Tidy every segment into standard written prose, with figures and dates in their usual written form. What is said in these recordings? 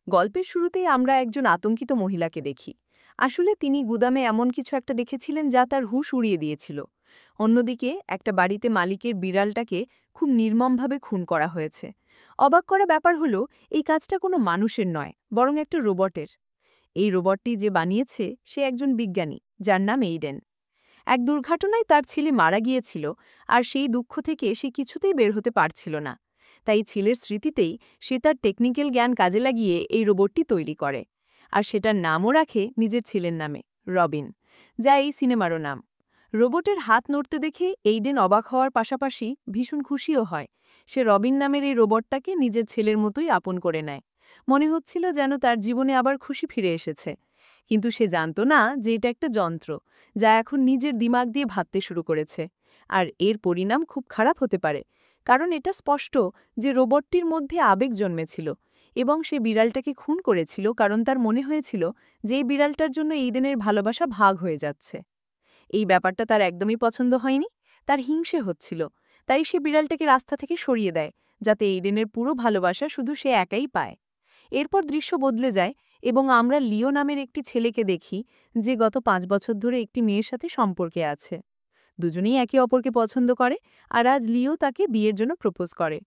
গল্পের শুরুতেই আমরা একজন আতঙ্কিত মহিলাকে দেখি। আসলে তিনি গুদামে এমন কিছু একটা দেখেছিলেন যা তার হুঁশ উড়িয়ে দিয়েছিল। অন্যদিকে একটা বাড়িতে মালিকের বিড়ালটাকে খুব নির্মমভাবে খুন করা হয়েছে। অবাক করা ব্যাপার হলো, এই কাজটা কোনো মানুষের নয়, বরং একটা রোবটের। এই রোবটটি যে বানিয়েছে সে একজন বিজ্ঞানী, যার নাম এইডেন। এক দুর্ঘটনায় তার ছেলে মারা গিয়েছিল, আর সেই দুঃখ থেকে সে কিছুতেই বের হতে পারছিল না। তাই ছেলের স্মৃতিতেই সে তার টেকনিক্যাল জ্ঞান কাজে লাগিয়ে এই রোবটটি তৈরি করে। আর সেটার নামও রাখে নিজের ছেলের নামে, রবিন, যা এই সিনেমারও নাম। রোবটের হাত নড়তে দেখে এইডেন অবাক হওয়ার পাশাপাশি ভীষণ খুশিও হয়। সে রবিন নামের এই রোবটটাকে নিজের ছেলের মতোই আপন করে নেয়। মনে হচ্ছিল যেন তার জীবনে আবার খুশি ফিরে এসেছে। কিন্তু সে জানত না যে এটা একটা যন্ত্র, যা এখন নিজের দিমাগ দিয়ে ভাবতে শুরু করেছে। আর এর পরিণাম খুব খারাপ হতে পারে, কারণ এটা স্পষ্ট যে রোবটটির মধ্যে আবেগ জন্মেছিল, এবং সে বিড়ালটাকে খুন করেছিল কারণ তার মনে হয়েছিল যে এই বিড়ালটার জন্য এইডেনের ভালোবাসা ভাগ হয়ে যাচ্ছে। এই ব্যাপারটা তার একদমই পছন্দ হয়নি। তার হিংসে হচ্ছিল। তাই সে বিড়ালটাকে রাস্তা থেকে সরিয়ে দেয়, যাতে এইডেনের পুরো ভালোবাসা শুধু সে একাই পায়। এরপর দৃশ্য বদলে যায়, এবং আমরা লিও নামের একটি ছেলেকে দেখি, যে গত 5 বছর ধরে একটি মেয়ের সাথে সম্পর্কে আছে। দুজনেই একে অপরকে পছন্দ করে, আর আজ লিও তাকে বিয়ের জন্য প্রপোজ করে।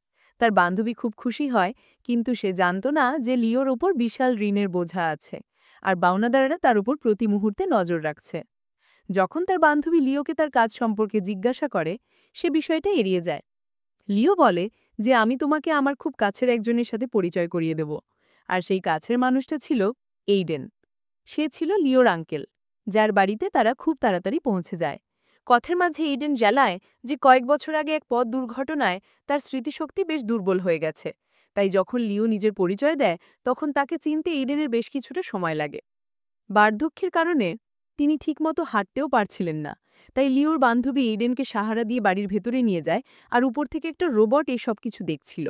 তার বান্ধবী খুব খুশি হয়, কিন্তু সে জানত না যে লিওর ওপর বিশাল ঋণের বোঝা আছে, আর বাউনাদাররা তার উপর প্রতি মুহূর্তে নজর রাখছে। যখন তার বান্ধবী লিওকে তার কাজ সম্পর্কে জিজ্ঞাসা করে, সে বিষয়টা এড়িয়ে যায়। লিও বলে যে আমি তোমাকে আমার খুব কাছের একজনের সাথে পরিচয় করিয়ে দেব। আর সেই কাছের মানুষটা ছিল এইডেন। সে ছিল লিওর আঙ্কেল, যার বাড়িতে তারা খুব তাড়াতাড়ি পৌঁছে যায়। কথার মাঝে এইডেন জ্বালায় যে কয়েক বছর আগে এক পথ দুর্ঘটনায় তার স্মৃতিশক্তি বেশ দুর্বল হয়ে গেছে। তাই যখন লিও নিজের পরিচয় দেয়, তখন তাকে চিনতে এইডেনের বেশ কিছুটা সময় লাগে। বার্ধক্যের কারণে তিনি ঠিকমতো হাঁটতেও পারছিলেন না। তাই লিওর বান্ধবী এইডেনকে সাহারা দিয়ে বাড়ির ভেতরে নিয়ে যায়, আর উপর থেকে একটা রোবট এই সব কিছু দেখছিল।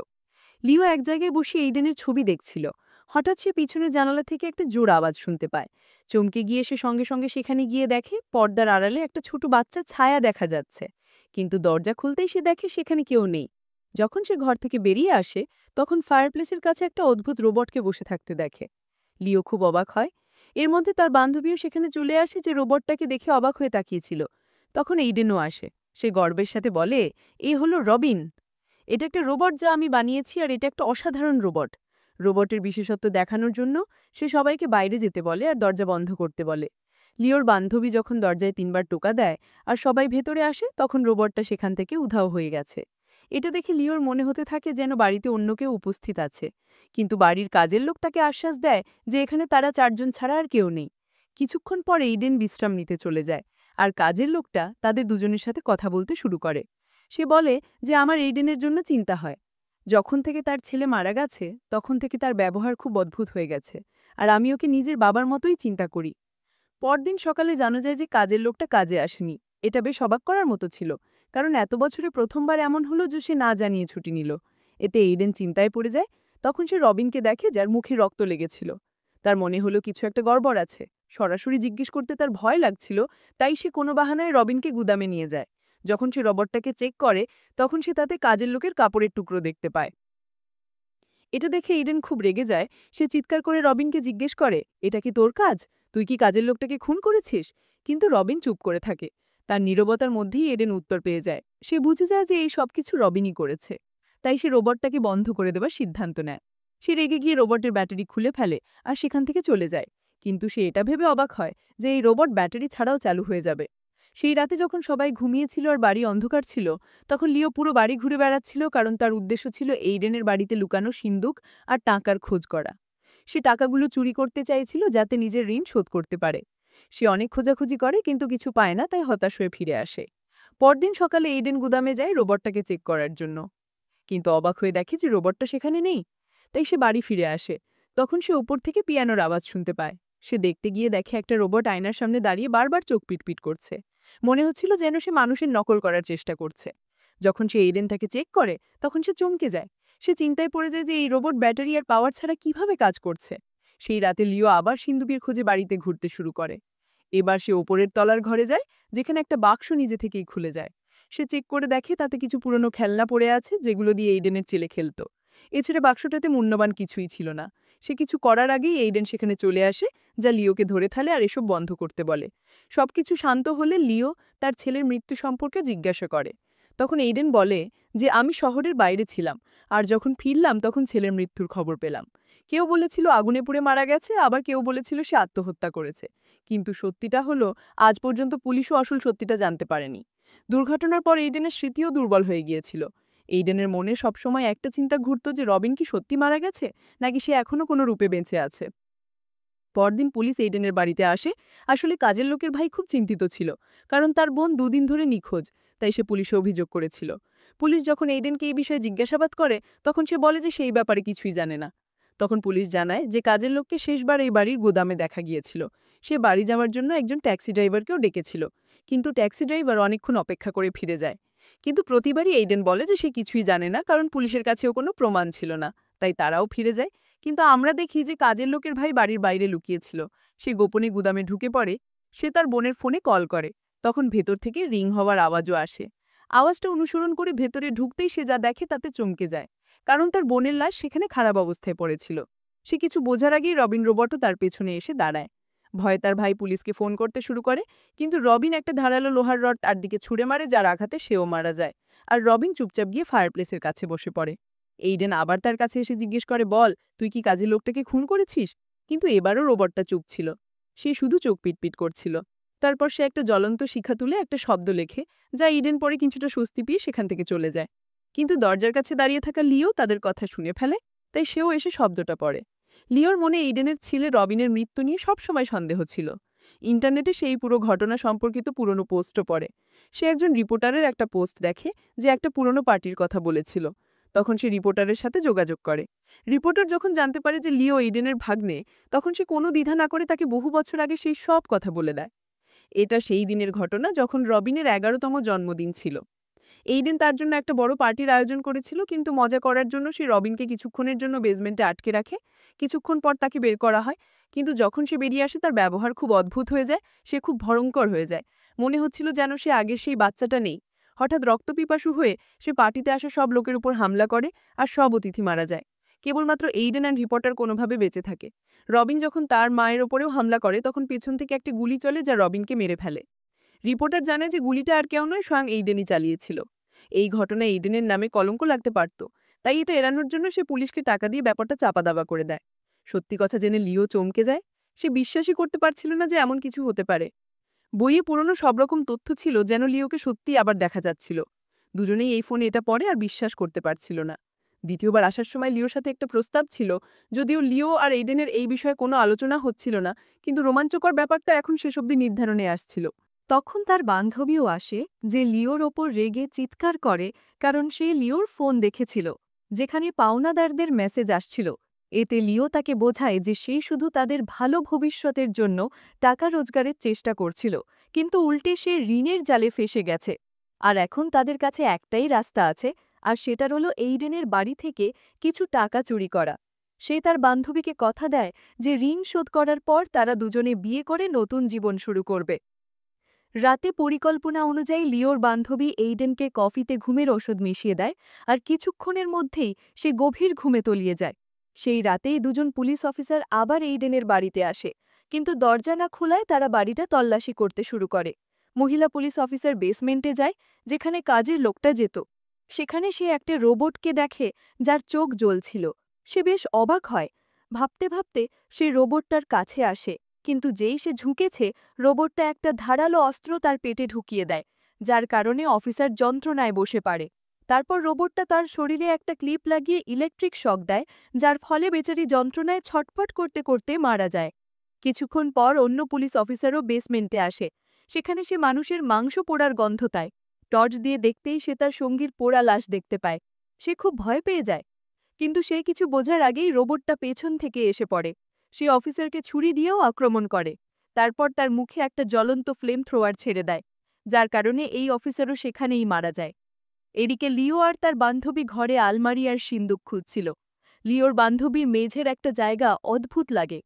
লিও এক জায়গায় বসে এইডেনের ছবি দেখছিল। হঠাৎ সে পিছনের জানালা থেকে একটা জোর আওয়াজ শুনতে পায়। চমকে গিয়ে সে সঙ্গে সঙ্গে সেখানে গিয়ে দেখে পর্দার আড়ালে একটা ছোট বাচ্চা ছায়া দেখা যাচ্ছে। কিন্তু দরজা খুলতেই সে দেখে সেখানে কেউ নেই। যখন সে ঘর থেকে বেরিয়ে আসে, তখন ফায়ারপ্লেসের কাছে একটা অদ্ভুত রোবটকে বসে থাকতে দেখে। লিও খুব অবাক হয়। এর মধ্যে তার বান্ধবীও সেখানে চলে আসে, যে রোবটটাকে দেখে অবাক হয়ে তাকিয়েছিল। তখন এইডেনও আসে। সে গর্বের সাথে বলে, এ হলো রবিন। এটা একটা রোবট যা আমি বানিয়েছি, আর এটা একটা অসাধারণ রোবট। রোবটের বিশেষত্ব দেখানোর জন্য সে সবাইকে বাইরে যেতে বলে আর দরজা বন্ধ করতে বলে। লিওর বান্ধবী যখন দরজায় 3বার টোকা দেয় আর সবাই ভেতরে আসে, তখন রোবটটা সেখান থেকে উধাও হয়ে গেছে। এটা দেখে লিওর মনে হতে থাকে যেন বাড়িতে অন্য কেউ উপস্থিত আছে। কিন্তু বাড়ির কাজের লোক তাকে আশ্বাস দেয় যে এখানে তারা 4জন ছাড়া আর কেউ নেই। কিছুক্ষণ পরে এইডেন বিশ্রাম নিতে চলে যায়, আর কাজের লোকটা তাদের দুজনের সাথে কথা বলতে শুরু করে। সে বলে যে আমার এইডেনের জন্য চিন্তা হয়। যখন থেকে তার ছেলে মারা গেছে, তখন থেকে তার ব্যবহার খুব অদ্ভুত হয়ে গেছে, আর আমি ওকে নিজের বাবার মতোই চিন্তা করি। পরদিন সকালে জানা যায় যে কাজের লোকটা কাজে আসেনি। এটা বেশ অবাক করার মতো ছিল, কারণ এত বছরে প্রথমবার এমন হলো যে সে না জানিয়ে ছুটি নিল। এতে এইডেন চিন্তায় পড়ে যায়। তখন সে রবিনকে দেখে, যার মুখে রক্ত লেগেছিল। তার মনে হলো কিছু একটা গড়বড় আছে। সরাসরি জিজ্ঞেস করতে তার ভয় লাগছিল, তাই সে কোনো বাহানায় রবিনকে গুদামে নিয়ে যায়। যখন সে রবটটাকে চেক করে, তখন সে তাতে কাজের লোকের কাপড়ের টুকরো দেখতে পায়। এটা দেখে ইডেন খুব রেগে যায়। সে চিৎকার করে রবিনকে জিজ্ঞেস করে, এটা কি তোর কাজ? তুই কি কাজের লোকটাকে খুন করেছিস? কিন্তু রবিন চুপ করে থাকে। তার নীরবতার মধ্যেই এডেন উত্তর পেয়ে যায়। সে বুঝে যায় যে এই সবকিছু রবিনই করেছে। তাই সে রোবটটাকে বন্ধ করে দেওয়ার সিদ্ধান্ত নেয়। সে রেগে গিয়ে রোবটের ব্যাটারি খুলে ফেলে আর সেখান থেকে চলে যায়। কিন্তু সে এটা ভেবে অবাক হয় যে এই রোবট ব্যাটারি ছাড়াও চালু হয়ে যাবে। সেই রাতে যখন সবাই ঘুমিয়েছিল আর বাড়ি অন্ধকার ছিল, তখন লিও পুরো বাড়ি ঘুরে বেড়াচ্ছিল, কারণ তার উদ্দেশ্য ছিল এইডেনের বাড়িতে লুকানো সিন্দুক আর টাকার খোঁজ করা। সে টাকাগুলো চুরি করতে চাইছিল যাতে নিজের ঋণ শোধ করতে পারে। সে অনেক খোঁজাখুঁজি করে, কিন্তু কিছু পায় না, তাই হতাশ হয়ে ফিরে আসে। পরদিন সকালে এইডেন গুদামে যায় রোবটটাকে চেক করার জন্য। কিন্তু অবাক হয়ে দেখে যে রোবটটা সেখানে নেই। তাই সে বাড়ি ফিরে আসে। তখন সে উপর থেকে পিয়ানোর আওয়াজ শুনতে পায়। সে দেখতে গিয়ে দেখে একটা রোবট আয়নার সামনে দাঁড়িয়ে বারবার চোখ পিটপিট করছে। মনে হচ্ছিল যেন সে মানুষের নকল করার চেষ্টা করছে। যখন সে এইডেন তাকে চেক করে, তখন সে চমকে যায়। সে চিন্তায় পড়ে যায় যে এই রোবট ব্যাটারি আর পাওয়ার ছাড়া কিভাবে কাজ করছে। সেই রাতে লিও আবার সিন্দুকের খোঁজে বাড়িতে ঘুরতে শুরু করে। এবার সে ওপরের তলার ঘরে যায়, যেখানে একটা বাক্স নিজে থেকেই খুলে যায়। সে চেক করে দেখে তাতে কিছু পুরনো খেলনা পড়ে আছে, যেগুলো দিয়ে এইডেনের ছেলে খেলত। এছাড়া বাক্সটাতে মূল্যবান কিছুই ছিল না। সে কিছু করার আগেই এইডেন সেখানে চলে আসে, যা লিওকে ধরে ফেলে আর এসব বন্ধ করতে বলে। সবকিছু শান্ত হলে লিও তার ছেলের মৃত্যু সম্পর্কে জিজ্ঞাসা করে। তখন এইডেন বলে যে আমি শহরের বাইরে ছিলাম, আর যখন ফিরলাম তখন ছেলের মৃত্যুর খবর পেলাম। কেউ বলেছিল আগুনে পুড়ে মারা গেছে, আবার কেউ বলেছিল সে আত্মহত্যা করেছে। কিন্তু সত্যিটা হলো, আজ পর্যন্ত পুলিশও আসল সত্যিটা জানতে পারেনি। দুর্ঘটনার পর এইডেনের স্মৃতিও দুর্বল হয়ে গিয়েছিল। এইডেনের মনে সবসময় একটা চিন্তা ঘুরত যে রবিন কি সত্যি মারা গেছে, নাকি সে এখনও কোনো রূপে বেঁচে আছে। পরদিন পুলিশ এইডেনের বাড়িতে আসে। আসলে কাজের লোকের ভাই খুব চিন্তিত ছিল, কারণ তার বোন 2 দিন ধরে নিখোঁজ, তাই সে পুলিশে অভিযোগ করেছিল। পুলিশ যখন এইডেনকে এই বিষয়ে জিজ্ঞাসাবাদ করে, তখন সে বলে যে সেই ব্যাপারে কিছুই জানে না। তখন পুলিশ জানায় যে কাজের লোককে শেষবার এই বাড়ির গুদামে দেখা গিয়েছিল। সে বাড়ি যাওয়ার জন্য একজন ট্যাক্সি ড্রাইভারকেও ডেকেছিল, কিন্তু ট্যাক্সি ড্রাইভার অনেকক্ষণ অপেক্ষা করে ফিরে যায়। কিন্তু প্রতিবারই এইডেন বলে যে সে কিছুই জানে না, কারণ পুলিশের কাছেও কোনো প্রমাণ ছিল না, তাই তারাও ফিরে যায়। কিন্তু আমরা দেখি যে কাজের লোকের ভাই বাড়ির বাইরে লুকিয়েছিল। সে গোপনে গুদামে ঢুকে পড়ে। সে তার বোনের ফোনে কল করে। তখন ভেতর থেকে রিং হওয়ার আওয়াজও আসে। আওয়াজটা অনুসরণ করে ভেতরে ঢুকতেই সে যা দেখে তাতে চমকে যায়, কারণ তার বোনের লাশ সেখানে খারাপ অবস্থায় পড়েছিল। সে কিছু বোঝার আগেই রবিন রোবটও তার পেছনে এসে দাঁড়ায়। ভয়ে তার ভাই পুলিশকে ফোন করতে শুরু করে, কিন্তু রবিন একটা ধারালো লোহার রড তার দিকে ছুঁড়ে মারে, যার আঘাতে সেও মারা যায়। আর রবিন চুপচাপ গিয়ে ফায়ারপ্লেসের কাছে বসে পড়ে। এইডেন আবার তার কাছে এসে জিজ্ঞেস করে, বল তুই কি কাজের লোকটাকে খুন করেছিস? কিন্তু এবারও রোবটটা চুপ ছিল। সে শুধু চোখ পিটপিট করছিল। তারপর সে একটা জ্বলন্ত শিখা তুলে একটা শব্দ লেখে, যা ইডেন পরে কিছুটা স্বস্তি পেয়ে সেখান থেকে চলে যায়। কিন্তু দরজার কাছে দাঁড়িয়ে থাকা লিও তাদের কথা শুনে ফেলে, তাই সেও এসে শব্দটা পড়ে। লিওর মনে এইডেনের ছেলে রবিনের মৃত্যু নিয়ে সবসময় সন্দেহ ছিল। ইন্টারনেটে সেই পুরো ঘটনা সম্পর্কিত পুরনো পোস্টও পড়ে। সে একজন রিপোর্টারের একটা পোস্ট দেখে, যে একটা পুরনো পার্টির কথা বলেছিল। তখন সে রিপোর্টারের সাথে যোগাযোগ করে। রিপোর্টার যখন জানতে পারে যে লিও এইডেনের ভাগ্নে, তখন সে কোনো দ্বিধা না করে তাকে বহু বছর আগে সেই সব কথা বলে দেয়। এটা সেই দিনের ঘটনা যখন রবিনের 11তম জন্মদিন ছিল। এইডেন তার জন্য একটা বড় পার্টির আয়োজন করেছিল, কিন্তু মজা করার জন্য সে রবিনকে কিছুক্ষণের জন্য বেসমেন্টে আটকে রাখে। কিছুক্ষণ পর তাকে বের করা হয়, কিন্তু যখন সে বেরিয়ে আসে তার ব্যবহার খুব অদ্ভুত হয়ে যায়। সে খুব ভয়ঙ্কর হয়ে যায়। মনে হচ্ছিল যেন সে আগের সেই বাচ্চাটা নেই। হঠাৎ রক্তপিপাসু হয়ে সে পার্টিতে আসা সব লোকের উপর হামলা করে, আর সব অতিথি মারা যায়। কেবলমাত্র এইডেন অ্যান্ড রিপোর্টার কোনোভাবে বেঁচে থাকে। রবিন যখন তার মায়ের ওপরেও হামলা করে, তখন পেছন থেকে একটা গুলি চলে, যা রবিনকে মেরে ফেলে। রিপোর্টার জানে যে গুলিটা আর কেউ নয়, স্বয়ং এইডেনই চালিয়েছিল। এই ঘটনায় এইডেনের নামে কলঙ্ক লাগতে পারত, তাই এটা এড়ানোর জন্য সে পুলিশকে টাকা দিয়ে ব্যাপারটা চাপা দাবা করে দেয়। সত্যি কথা জেনে লিও চমকে যায়। সে বিশ্বাসই করতে পারছিল না যে এমন কিছু হতে পারে। বইয়ে পুরনো সব রকম তথ্য ছিল, যেন লিওকে সত্যি আবার দেখা যাচ্ছিল। দুজনেই এই ফোনে এটা পড়ে আর বিশ্বাস করতে পারছিল না। দ্বিতীয়বার আসার সময় লিওর সাথে একটা প্রস্তাব ছিল, যদিও লিও আর এইডেনের এই বিষয়ে কোনো আলোচনা হচ্ছিল না, কিন্তু রোমাঞ্চকর ব্যাপারটা এখন শেষ অবধি নির্ধারণে আসছিল। তখন তার বান্ধবীও আসে, যে লিওর ওপর রেগে চিৎকার করে, কারণ সে লিওর ফোন দেখেছিল, যেখানে পাওনাদারদের মেসেজ আসছিল। এতে লিও তাকে বোঝায় যে সে শুধু তাদের ভালো ভবিষ্যতের জন্য টাকা রোজগারের চেষ্টা করছিল, কিন্তু উল্টে সে ঋণের জালে ফেসে গেছে। আর এখন তাদের কাছে একটাই রাস্তা আছে, আর সেটার হলো এইডেনের বাড়ি থেকে কিছু টাকা চুরি করা। সে তার বান্ধবীকে কথা দেয় যে ঋণ শোধ করার পর তারা দুজনে বিয়ে করে নতুন জীবন শুরু করবে। রাতে পরিকল্পনা অনুযায়ী লিওর বান্ধবী এইডেনকে কফিতে ঘুমের ওষুধ মিশিয়ে দেয়, আর কিছুক্ষণের মধ্যেই সে গভীর ঘুমে তলিয়ে যায়। সেই রাতেই দুজন পুলিশ অফিসার আবার এইডেনের বাড়িতে আসে, কিন্তু দরজা না খোলায় তারা বাড়িটা তল্লাশি করতে শুরু করে। মহিলা পুলিশ অফিসার বেসমেন্টে যায়, যেখানে কাজের লোকটা যেত। সেখানে সে একটা রোবটকে দেখে, যার চোখ জ্বলছিল। সে বেশ অবাক হয়। ভাবতে ভাবতে সে রোবটটার কাছে আসে, কিন্তু যেই সে ঝুঁকেছে, রোবটটা একটা ধারালো অস্ত্র তার পেটে ঢুকিয়ে দেয়, যার কারণে অফিসার যন্ত্রণায় বসে পড়ে। তারপর রোবটটা তার শরীরে একটা ক্লিপ লাগিয়ে ইলেকট্রিক শক দেয়, যার ফলে বেচারি যন্ত্রণায় ছটফট করতে করতে মারা যায়। কিছুক্ষণ পর অন্য পুলিশ অফিসারও বেসমেন্টে আসে। সেখানে সে মানুষের মাংস পোড়ার গন্ধ পায়। টর্চ দিয়ে দেখতেই সে তার সঙ্গীর পোড়া লাশ দেখতে পায়। সে খুব ভয় পেয়ে যায়, কিন্তু সে কিছু বোঝার আগেই রোবটটা পেছন থেকে এসে পড়ে। সে অফিসারকে ছুরি দিয়েও আক্রমণ করে। তারপর তার মুখে একটা জ্বলন্ত ফ্লেম থ্রোয়ার ছেড়ে দেয়, যার কারণে এই অফিসারও সেখানেই মারা যায়। এদিকে লিও আর তার বান্ধবী ঘরে আলমারি আর সিন্দুক খুঁজছিল। লিওর বান্ধবীর মেঝের একটা জায়গা অদ্ভুত লাগে।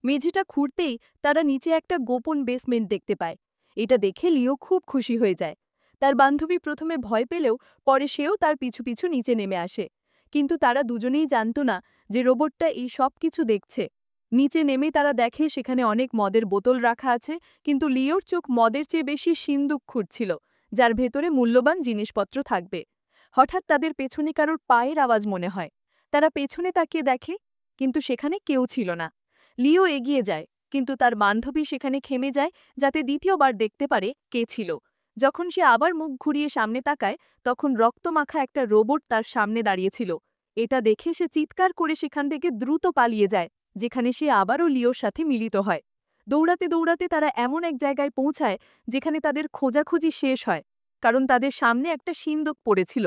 মেঝেটা খুঁড়তেই তারা নিচে একটা গোপন বেসমেন্ট দেখতে পায়। এটা দেখে লিও খুব খুশি হয়ে যায়। তার বান্ধবী প্রথমে ভয় পেলেও পরে সেও তার পিছু পিছু নিচে নেমে আসে। কিন্তু তারা দুজনেই জানত না যে রোবটটা এই সব কিছু দেখছে। নিচে নেমে তারা দেখে সেখানে অনেক মদের বোতল রাখা আছে, কিন্তু লিওর চোখ মদের চেয়ে বেশি সিন্দুক খুঁড়ছিল, যার ভেতরে মূল্যবান জিনিসপত্র থাকবে। হঠাৎ তাদের পেছনে কারোর পায়ের আওয়াজ মনে হয়। তারা পেছনে তাকিয়ে দেখে, কিন্তু সেখানে কেউ ছিল না। লিও এগিয়ে যায়, কিন্তু তার বান্ধবী সেখানে থেমে যায় যাতে দ্বিতীয়বার দেখতে পারে কে ছিল। যখন সে আবার মুখ ঘুরিয়ে সামনে তাকায়, তখন রক্তমাখা একটা রোবট তার সামনে দাঁড়িয়েছিল। এটা দেখে সে চিৎকার করে সেখান থেকে দ্রুত পালিয়ে যায়, যেখানে সে আবারও লিওর সাথে মিলিত হয়। দৌড়াতে দৌড়াতে তারা এমন এক জায়গায় পৌঁছায় যেখানে তাদের খোঁজাখুঁজি শেষ হয়, কারণ তাদের সামনে একটা সিন্দুক পড়েছিল।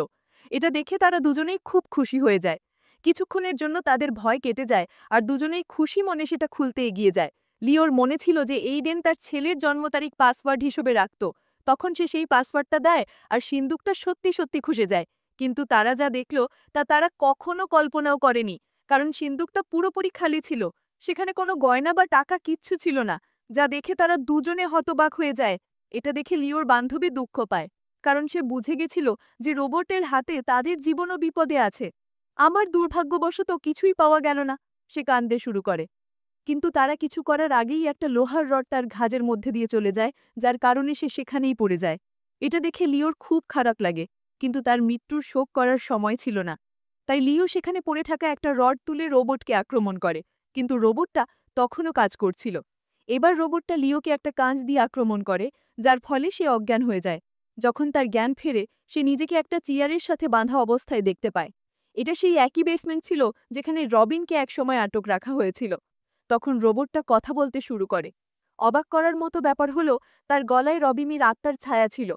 এটা দেখে তারা দুজনেই খুব খুশি হয়ে যায়। কিছুক্ষণের জন্য তাদের ভয় কেটে যায়, আর দুজনেই খুশি মনে সেটা খুলতে এগিয়ে যায়। লিওর মনে ছিল যে এইডেন তার ছেলের জন্মতারিখ পাসওয়ার্ড হিসেবে রাখত। তখন সে সেই পাসওয়ার্ডটা দেয়, আর সিন্দুকটা সত্যি সত্যি খুঁজে যায়। কিন্তু তারা যা দেখল তা তারা কখনো কল্পনাও করেনি, কারণ সিন্দুকটা পুরোপুরি খালি ছিল। সেখানে কোনো গয়না বা টাকা কিচ্ছু ছিল না, যা দেখে তারা দুজনে হতবাক হয়ে যায়। এটা দেখে লিওর বান্ধবী দুঃখ পায়, কারণ সে বুঝে গেছিল যে রোবটের হাতে তাদের জীবনও বিপদে আছে। আমার দুর্ভাগ্যবশত কিছুই পাওয়া গেল না, সে কাঁদতে শুরু করে। কিন্তু তারা কিছু করার আগেই একটা লোহার রড তার ঘাজের মধ্যে দিয়ে চলে যায়, যার কারণে সে সেখানেই পড়ে যায়। এটা দেখে লিওর খুব খারাপ লাগে, কিন্তু তার মৃত্যুর শোক করার সময় ছিল না। তাই লিও সেখানে পড়ে থাকা একটা রড তুলে রোবটকে আক্রমণ করে, কিন্তু রোবটটা তখনও কাজ করছিল। এবার রোবটটা লিওকে একটা কাঁচ দিয়ে আক্রমণ করে, যার ফলে সে অজ্ঞান হয়ে যায়। যখন তার জ্ঞান ফেরে, সে নিজেকে একটা চেয়ারের সাথে বাঁধা অবস্থায় দেখতে পায়। এটা সেই একই বেসমেন্ট ছিল যেখানে রবিনকে একসময় আটক রাখা হয়েছিল। তখন রোবটটা কথা বলতে শুরু করে। অবাক করার মতো ব্যাপার হলো, তার গলায় রবিমির আত্মার ছায়া ছিল।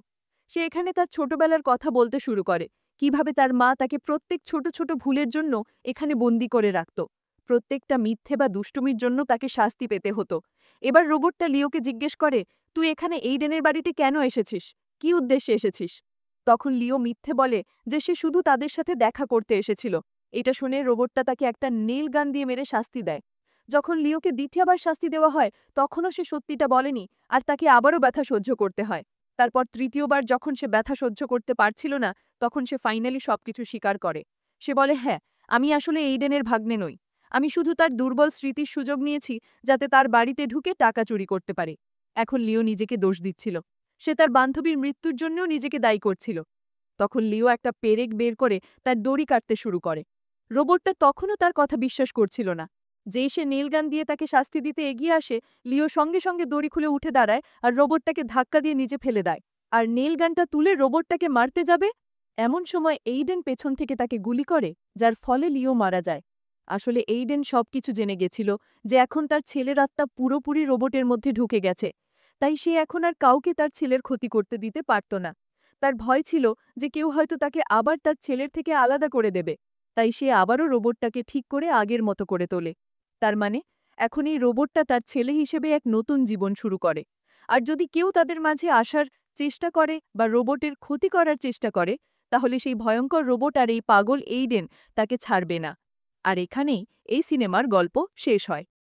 সে এখানে তার ছোটবেলার কথা বলতে শুরু করে, কিভাবে তার মা তাকে প্রত্যেক ছোট ছোট ভুলের জন্য এখানে বন্দি করে রাখত। প্রত্যেকটা মিথ্যে বা দুষ্টুমির জন্য তাকে শাস্তি পেতে হতো। এবার রোবটটা লিওকে জিজ্ঞেস করে, তুই এখানে এইডেনের বাড়িতে কেন এসেছিস? কি উদ্দেশ্যে এসেছিস? তখন লিও মিথ্যে বলে যে সে শুধু তাদের সাথে দেখা করতে এসেছিল। এটা শুনে রোবটটা তাকে একটা নেল গান দিয়ে মেরে শাস্তি দেয়। যখন লিওকে দ্বিতীয়বার শাস্তি দেওয়া হয়, তখনও সে সত্যিটা বলেনি, আর তাকে আবারও ব্যথা সহ্য করতে হয়। তারপর তৃতীয়বার যখন সে ব্যথা সহ্য করতে পারছিল না, তখন সে ফাইনালি সবকিছু স্বীকার করে। সে বলে, হ্যাঁ, আমি আসলে এইডেনের ভাগ্নে নই। আমি শুধু তার দুর্বল স্মৃতির সুযোগ নিয়েছি, যাতে তার বাড়িতে ঢুকে টাকা চুরি করতে পারে। এখন লিও নিজেকে দোষ দিচ্ছিল। সে তার বান্ধবীর মৃত্যুর জন্যও নিজেকে দায়ী করছিল। তখন লিও একটা পেরেক বের করে তার দড়ি কাটতে শুরু করে। রোবটটা তখনও তার কথা বিশ্বাস করছিল না। যেই সে নীলগান দিয়ে তাকে শাস্তি দিতে এগিয়ে আসে, লিও সঙ্গে সঙ্গে দড়ি খুলে উঠে দাঁড়ায় আর রোবটটাকে ধাক্কা দিয়ে নিচে ফেলে দেয়। আর নীলগানটা তুলে রোবটটাকে মারতে যাবে, এমন সময় এইডেন পেছন থেকে তাকে গুলি করে, যার ফলে লিও মারা যায়। আসলে এইডেন সবকিছু জেনে গেছিল যে এখন তার ছেলের আত্মা পুরোপুরি রোবটের মধ্যে ঢুকে গেছে। তাই সে এখন আর কাউকে তার ছেলের ক্ষতি করতে দিতে পারত না। তার ভয় ছিল যে কেউ হয়তো তাকে আবার তার ছেলের থেকে আলাদা করে দেবে। তাই সে আবারও রোবটটাকে ঠিক করে আগের মতো করে তোলে। তার মানে এখন এই রোবটটা তার ছেলে হিসেবে এক নতুন জীবন শুরু করে। আর যদি কেউ তাদের মাঝে আসার চেষ্টা করে বা রোবটের ক্ষতি করার চেষ্টা করে, তাহলে সেই ভয়ঙ্কর রোবট আর এই পাগল এইডেন তাকে ছাড়বে না। আর এখানেই এই সিনেমার গল্প শেষ হয়।